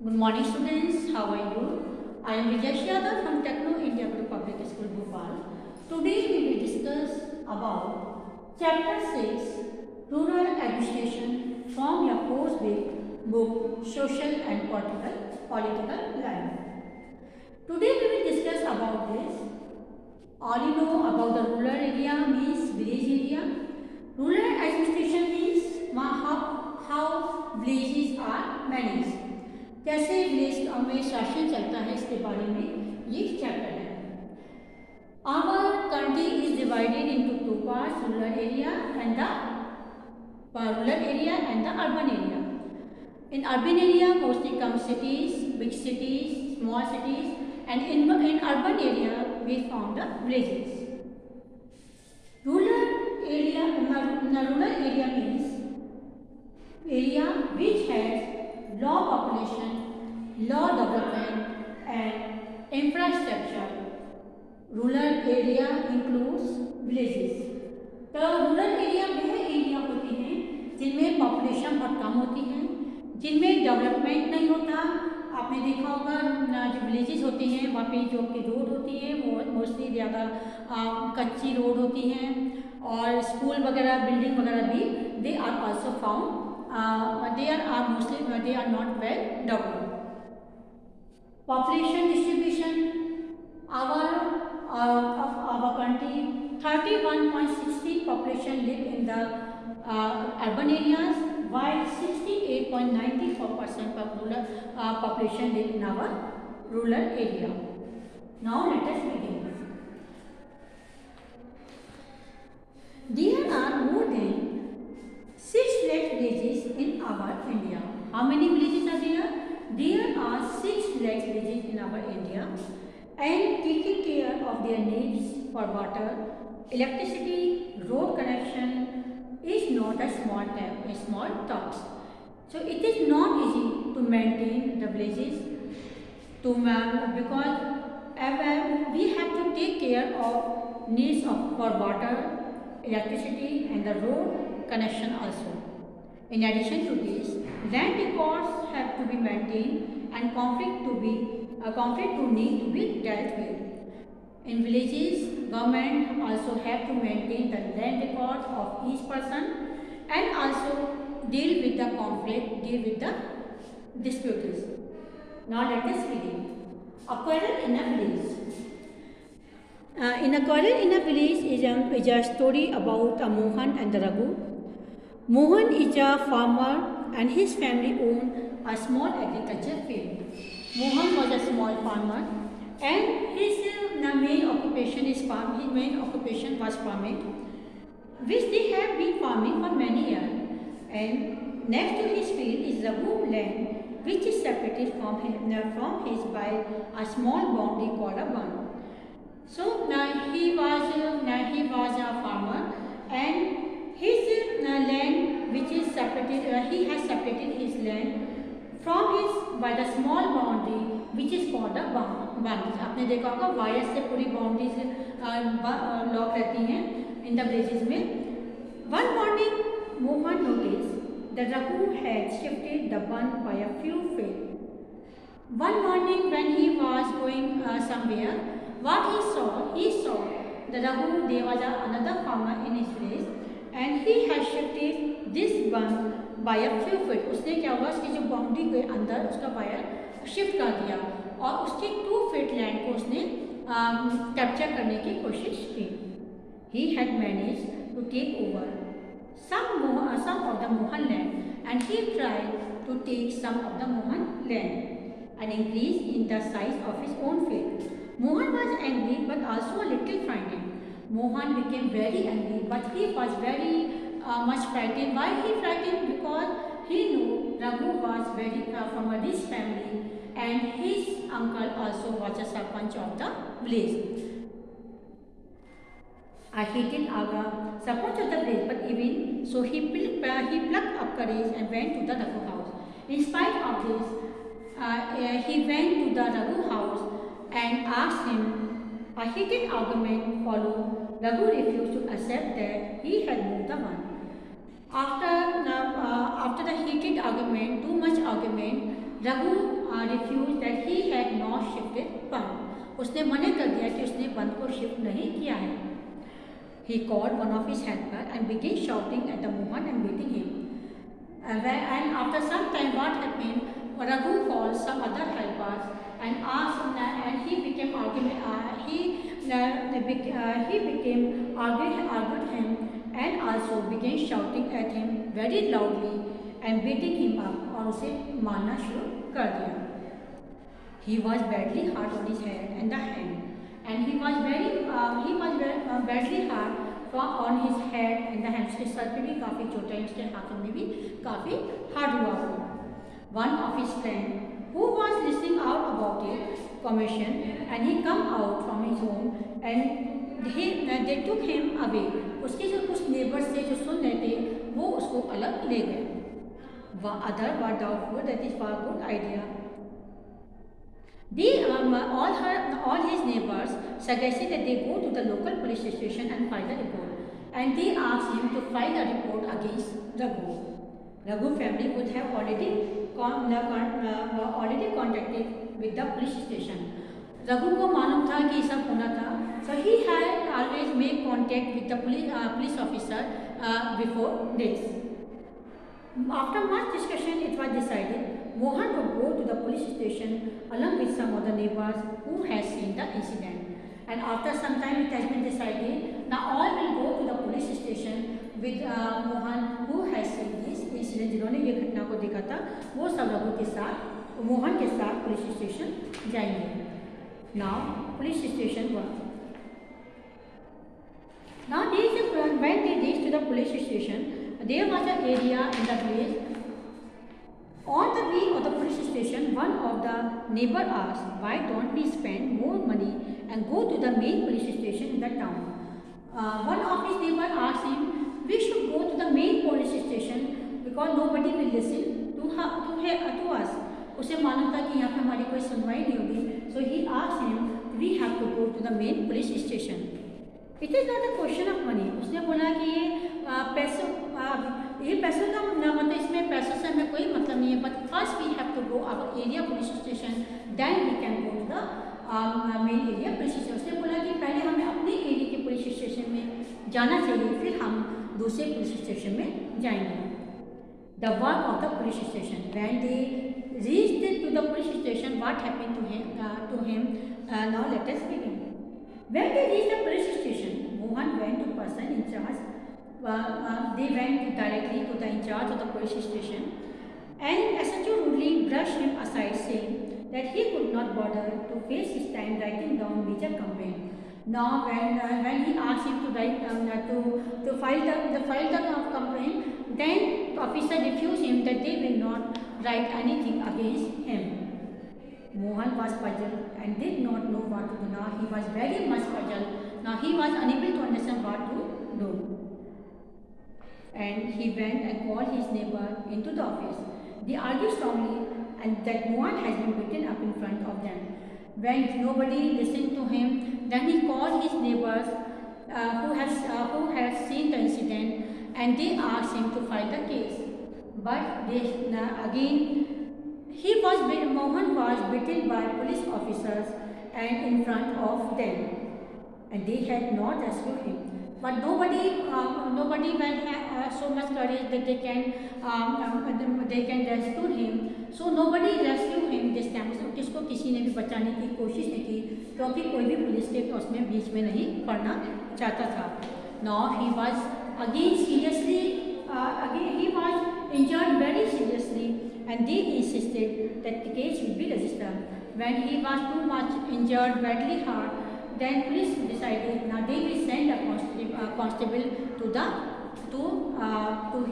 Good morning students, how are you? I am Vijay Yadav from Techno India Group Public School Bhopal. Today we will discuss about Chapter 6 Rural Administration from your course book Social and Political Life. Today we will discuss about this. All you know about the rural area means village area. Rural administration means how villages are managed. कैसे village में शासन चलता है इसके बारे में ये chapter है. Our country is divided into two parts, rural area and the urban area. In urban area mostly come cities, big cities, small cities, and in urban area we found the villages. Rural area means area which has low population, low development and infrastructure. Rural area includes villages. तो rural area वह area होती हैं जिनमें population बहुत कम होती है, जिनमें development नहीं होता. आपने देखा होगा जो विलेजेस होती हैं वहाँ पे जो आपकी रोड होती है वो मोस्टली ज़्यादा कच्ची रोड होती हैं, और स्कूल वगैरह बिल्डिंग वगैरह भी they are also found. They are not well developed. Population distribution. Of our country, 31.16 population live in the urban areas, while 68.94% of rural population live in our rural area. Now let us begin. There are more than 6 lakh villages in our India. How many villages are there? There are 6 lakh villages in our India, and taking care of their needs for water, electricity, road connection is not a small task. So it is not easy to maintain the villages because we have to take care of needs for water, electricity and the road connection also. In addition to this, land records have to be maintained and conflict to need to be dealt with. In villages, government also have to maintain the land records of each person and also deal with the conflict, deal with the disputes. Now let us begin. A quarrel in a village. In a quarrel in a village is a story about a Mohan and the Raghu. Mohan is a farmer and his family owned a small agriculture field. Mohan was a small farmer and his main occupation was farming, which they have been farming for many years. And next to his field is Raghu land, which is separated from his by a small boundary called a bund. So now he was a farmer, and his land, which is separated, he has separated his land from his by the small boundary, which is called a boundary. आपने देखा होगा wire से पूरी boundaries lock रहती हैं in the villages में. One morning, Mohan noticed that Raghu had shifted the bund by a few feet. One morning, when he was going somewhere, what he saw that Raghu, there was another farmer in his village, and he had shifted this bund by a few feet. उसने क्या हुआ, उसकी जो boundary के अंदर उसका wire shift कर दिया और उसकी 2 feet लैंड को उसने कैप्चर करने की कोशिश की. He had managed to take over some of the Mohan land, and he tried to take some of the Mohan land and increase in the size of his own field. Mohan was angry but also a little frightened. Mohan became very angry, but he was very much frightened. Why he frightened? Because he knew Raghu was very from a rich family, and his uncle also was a sarpanch of the village. A heated Aga, sarpanch of the village, but even so he plucked up courage and went to the Raghu house. In spite of this, he went to the Raghu house and asked him. A heated argument followed. Raghu refused to accept that he had moved the bund. After the heated argument, too much argument, Raghu refused that he had not shifted band. उसने मना कर दिया कि उसने बंद को shift नहीं किया है. He called one of his helpers and began shouting at the Mohan and beating him. And after some time, what happened? Raghu called some other helpers and asked, and he became argument. He became argued him and also began shouting at him very loudly and beating him up और उसे मारना शुरू कर दिया. He was badly hurt on his head and the hand, and he was badly hurt on his head and the hand. उसके sir पे भी काफ़ी चोट है, उसके हाथों में भी काफ़ी hard हुआ वो. One of his friends who was listening out about it commotion and he come out from his home and they took him away. उसके जो कुछ neighbors थे जो सुन रहे थे वो उसको अलग ले गए. Other were doubtful that this was a good idea. All his neighbors suggested that they go to the local police station and file a report, and they asked him to file a report against Raghu. Raghu family would have already contacted with the police station. Raghu को मालूम था कि सब होना था, so he had always made contact with the police officer before this. After much discussion, it was decided Mohan would go to the police station along with some other neighbors who had seen the incident. And after some time, it has been decided now all will go to the police station with Mohan who has seen this incident. जिन्होंने ये घटना को देखा था वो सब लोगों के साथ मोहन के साथ पुलिस स्टेशन जाएंगे. Now police station was. Now when they reached to the police station, there was an area in the village. On the way of the police station, one of the neighbor asked, "Why don't we spend more money and go to the main police station in the town?" One of his neighbor asked him, "We should go to the main police station because nobody will listen to us." उसे मालूम था कि यहाँ पे हमारी कोई सुनवाई नहीं होगी. So he asked him, "We have to go to the main police station." It is not a question of money. उसने बोला कि ये पैसों का मतलब इसमें पैसों से हमें कोई मतलब नहीं है. But first we have to go our area police station, then we can go to the main area police station. उसने बोला कि पहले हमें अपने एरिया के पुलिस स्टेशन में जाना चाहिए, फिर हम दूसरे पुलिस स्टेशन में जाएंगे. The work of the police station. When they reached to the police station, what happened to him? Now let us begin. When they reached the police station, Mohan went to person in charge. They went directly to the in charge of the police station, and SHO rudely brushed him aside, saying that he could not bother to waste his time writing down major complaint. Now, when he asked him to write to file the complaint, then the officer refused him that they will not write anything against him. Mohan was puzzled and did not know what to do. Now he was very much puzzled. Now he was unable to understand what to do. And he went and called his neighbor into the office. They argued strongly and that Mohan has been beaten up in front of them. When nobody listened to him, then he called his neighbors who had seen the incident, and they asked him to file the case. But Mohan was beaten by police officers and in front of them, and they had not rescued him. But nobody had so much courage that they can rescue him. So nobody rescued him this time. किसको किसी ने भी बचाने की कोशिश नहीं की, क्योंकि कोई भी पुलिस के उसमें बीच में नहीं पड़ना चाहता था. Now he was he was injured very seriously, and they insisted that the case should be registered. When he was too much injured, badly hurt, then police decided now they will send a constable to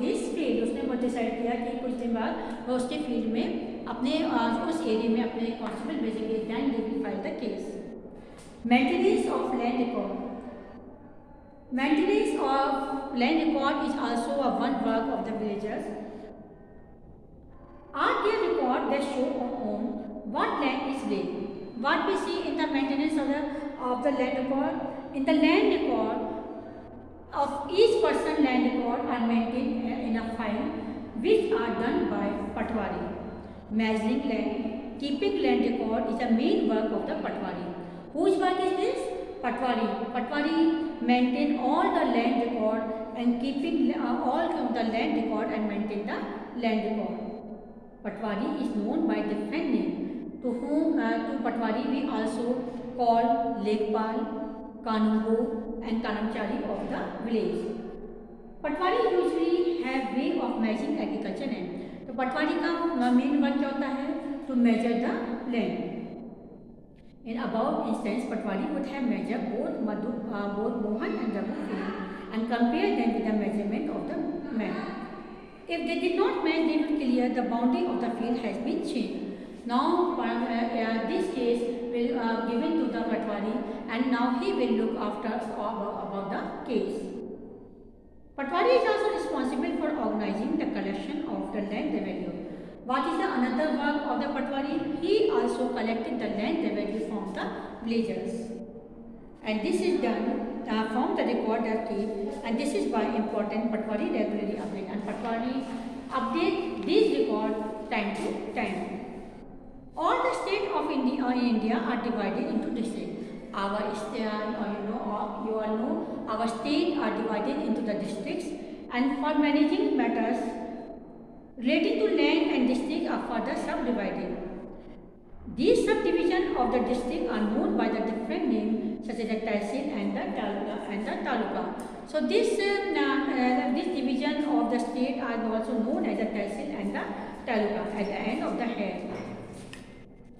his field. उसने वो decide किया कि कुछ दिन बाद वो उसके field में अपने उस एरिया में अपने कांस्टेबल भेजेंगे. then they will file the case. Maintenance of land record. Maintenance of land record is also a one work of the villagers. Are there records that show on what land is laid? What we see in the maintenance of the land record? In the land record of each person, land record are maintained in a file which are done by patwari. measuring land, keeping land record is the main work of the Patwari. Whose work is this? Patwari. Patwari maintain all the land record and keeping all of the land record and maintain the land record. Patwari is known by different names. To Patwari we also call Lekpal, Kanungo and Karamchari of the village. Patwari usually have way of measuring agriculture land. तो पटवारी का main work क्या होता है? To measure the land. In above instance, Patwari would have measured both Mohan and Raghu field and compare them with the measurement of the man. If they did not match, they would clear the boundary of the field has been changed. Now, this case will given to the Patwari, and now he will look after about the case. Patwari is also responsible for organizing the collection of the land revenue. What is the another work of the Patwari? He also collected the land revenue from the villagers. And this is done from the record that keep, and this is why important Patwari regularly update, and Patwari update these record time to time. All the states of India are divided into districts. Our state, you all know, our states are divided into the districts, and for managing matters relating to land and district are further subdivided. These subdivisions of the district are known by the different names such as the Tehsil and the Taluka. So this division of the state are also known as the Tehsil and the Taluka at the end of the head.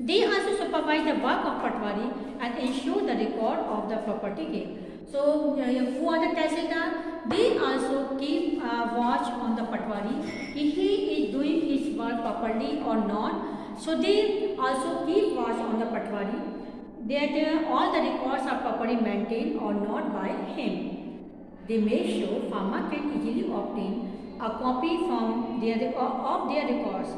They also supervise the work of Patwari and ensure the record of the property gain. So, who are the Tehsildar? They also keep watch on the Patwari if he is doing his work properly or not. So, they also keep watch on the Patwari that all the records are properly maintained or not by him. They make sure farmer can easily obtain a copy from of their records.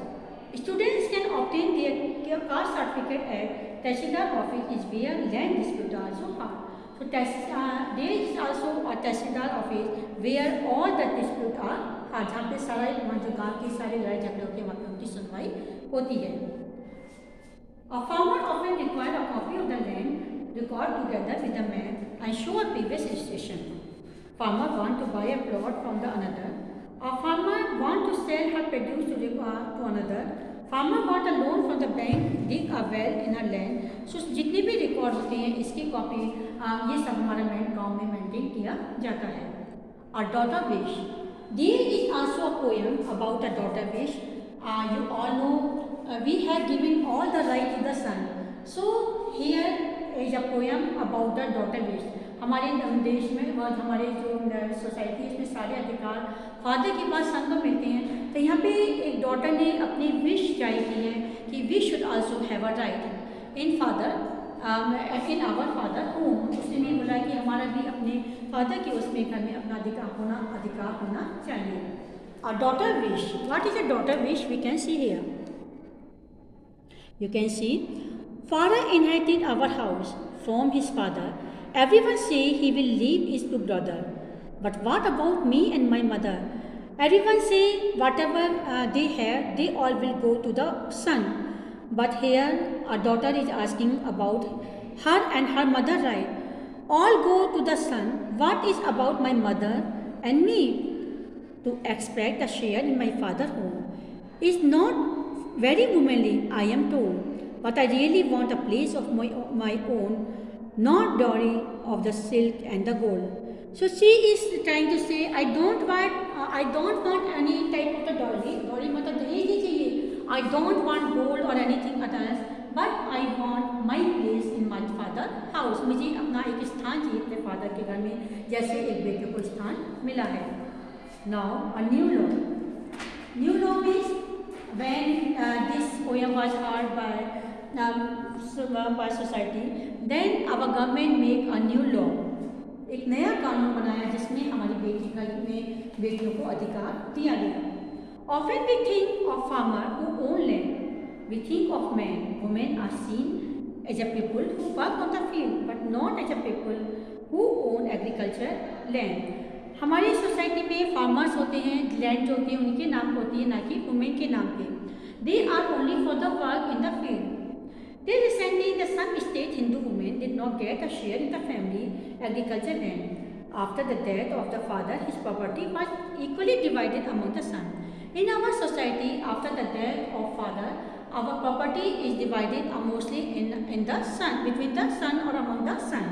Students can obtain their caste certificate at Tehsildar office is where land disputes are also hard. So there is also a Tehsildar office where all the disputes are hard. जहाँ पे सारे जो गाँव के सारे लड़ाई झगड़े होते हैं वहाँ पे उनकी सुनवाई होती है. A farmer often require a copy of the land record together with the map and show a previous registration. Farmer want to buy a plot from the another. A farmer want to sell her produce to another. Farmer want a loan from the bank, dig a well in her land. So जितने भी record होते हैं इसकी copy ये सब हमारे गाँव में मेंटेन किया जाता है. A daughter wish. There is also a poem about a daughter wish. You all know we have given all the right to the son. So here is a poem about the daughter wish. हमारे देश में और हमारे जो society इसमें सारे अधिकार father के पास सन को मिलते हैं. तो यहाँ पे एक डॉटर ने अपनी विश जारी की है कि we should also have a right in our father home. उसने बोला कि हमारा भी अपने फादर के उसमें घर में अपना अधिकार होना चाहिए. A daughter wish. What is a daughter wish? We can see here. You can see father inherited our house from his father. Everyone say he will leave his two brother. But what about me and my mother? Everyone say whatever they have, they all will go to the son. But here a daughter is asking about her and her mother right. All go to the son. What is about my mother and me? To expect a share in my father's home is not very womanly, I am told. But I really want a place of my own. Not dowry of the silk and the gold. So she is trying to say, I don't want any type of the dowry. Dowry मतलब दहेज नहीं चाहिए. I don't want gold or anything else, but I want my place in my father house. मुझे अपना एक स्थान चाहिए अपने फादर के घर में जैसे एक बेटे को स्थान मिला है. Now a new law. New law means when this poem was heard by society, then our government make a new law. एक नया कानून बनाया जिसमें हमारी बेटी घर में बेटियों को अधिकार दिया गया. Often we think of farmer who own land. We think of men. Women are seen as a people who work on the field, but not as a people who own agriculture land. हमारी society में farmers होते हैं, land जो होती है उनके नाम होती है, ना कि वुमेन के नाम पे. They are only for the work in the field. Then recently, the some state Hindu women did not get a share in the family agriculture land. After the death of the father, his property was equally divided among the son. In our society, after the death of father, our property is divided mostly in the son, between the son or among the son.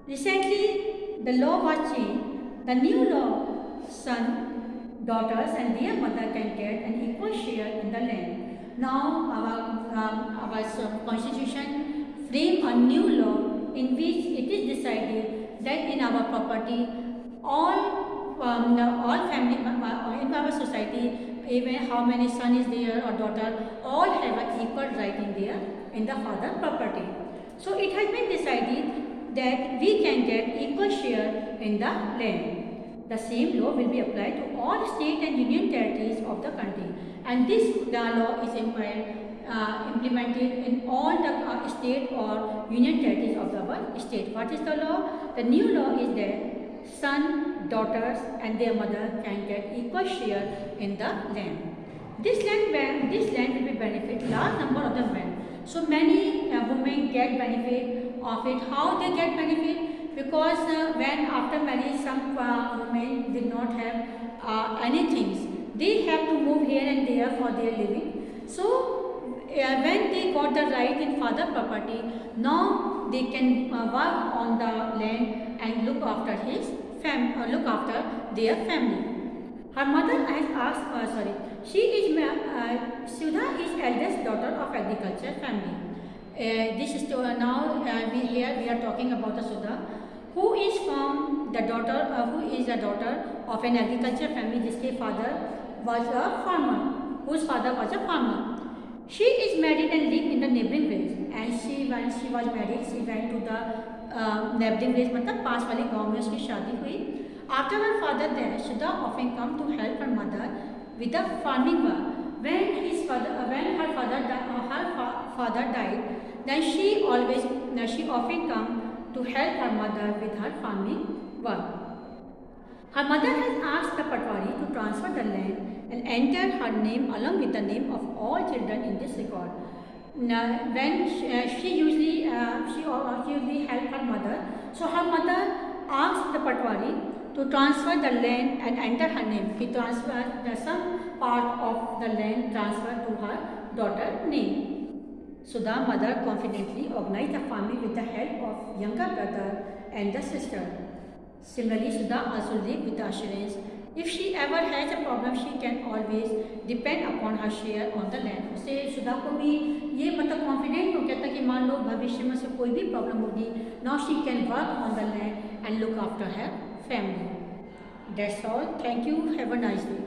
Recently, the law was changed. The new law, son, daughters and their mother can get an equal share in the land. Now, our constitution frame a new law in which it is decided that in our property, all family in our society, even how many son is there or daughter, all have an equal right in the father property. So it has been decided that we can get equal share in the land. The same law will be applied to all state and union territories of the country, and this law is implemented in all the state or union territories of our state. What is the law? The new law is that son, daughters and their mother can get equal share in the land. This land will be benefit large number of the men. So many women get benefit of it. How they get benefit? Because when after marriage some women did not have anything, they have to move here and there for their living. So when they got the right in father property, now they can work on the land and look after their family. Her mother has asked, Sudha is eldest daughter of agriculture family. This is now we are talking about the Sudha, who is from the daughter, who is a daughter of an agriculture family, जिसके father was a farmer, whose father was a farmer. She is married and lived in the neighboring village, and when she was married, she went to the neighboring village, मतलब पास वाले गांव में उसकी शादी हुई. After her father death, Sudha often come to help her mother with the farming work. When her father died, then she often come to help her mother with her farming work. Her mother has asked the Patwari to transfer the land and enter her name along with the name of all children in this record. Now, when she usually help her mother, so her mother asked the Patwari to transfer the land and enter her name. He transferred some part of the land transferred to her daughter's name. Sudha mother confidently organized the farming with the help of younger brother and the sister. Similarly, Sudha also lived with the assurance if she ever has a problem, she can always depend upon her share on the land. उससे सुधा को भी ये मतलब confident हो गया था कि मान लो भविष्य में से कोई भी प्रॉब्लम होगी, now she can work on the land and look after her family. That's all. Thank you. Have a nice day.